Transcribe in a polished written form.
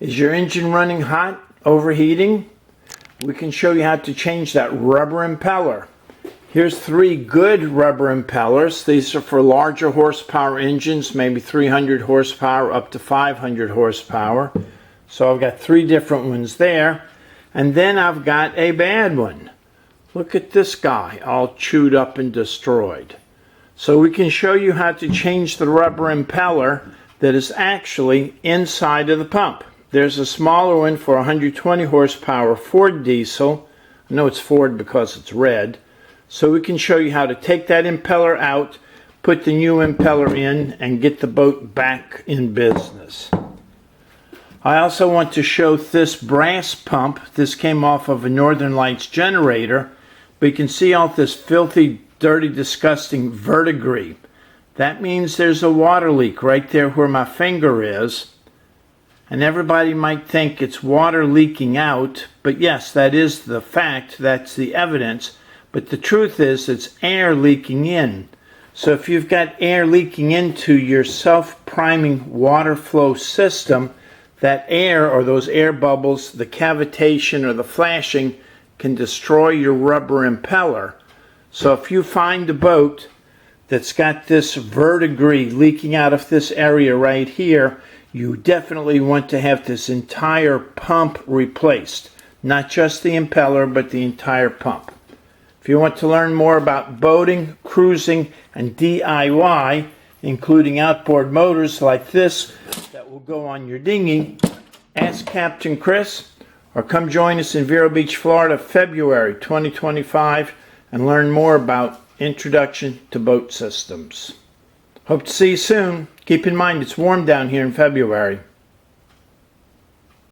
Is your engine running hot, overheating? We can show you how to change that rubber impeller. Here's 3 good rubber impellers. These are for larger horsepower engines, maybe 300 horsepower up to 500 horsepower. So I've got 3 different ones there. And then I've got a bad one. Look at this guy, all chewed up and destroyed. So we can show you how to change the rubber impeller that is actually inside of the pump. There's a smaller one for 120 horsepower Ford diesel. I know it's Ford because it's red. So we can show you how to take that impeller out, put the new impeller in, and get the boat back in business. I also want to show this brass pump. This came off of a Northern Lights generator. But you can see all this filthy, dirty, disgusting verdigris. That means there's a water leak right there where my finger is. And everybody might think it's water leaking out, but yes, that is the fact, that's the evidence. But the truth is it's air leaking in. So if you've got air leaking into your self-priming water flow system, that air or those air bubbles, the cavitation or the flashing, can destroy your rubber impeller. So if you find a boat that's got this verdigris leaking out of this area right here, you definitely want to have this entire pump replaced. Not just the impeller, but the entire pump. If you want to learn more about boating, cruising, and DIY, including outboard motors like this that will go on your dinghy, ask Captain Chris, or come join us in Vero Beach, Florida, February 2025, and learn more about Introduction to Boat Systems. Hope to see you soon. Keep in mind it's warm down here in February.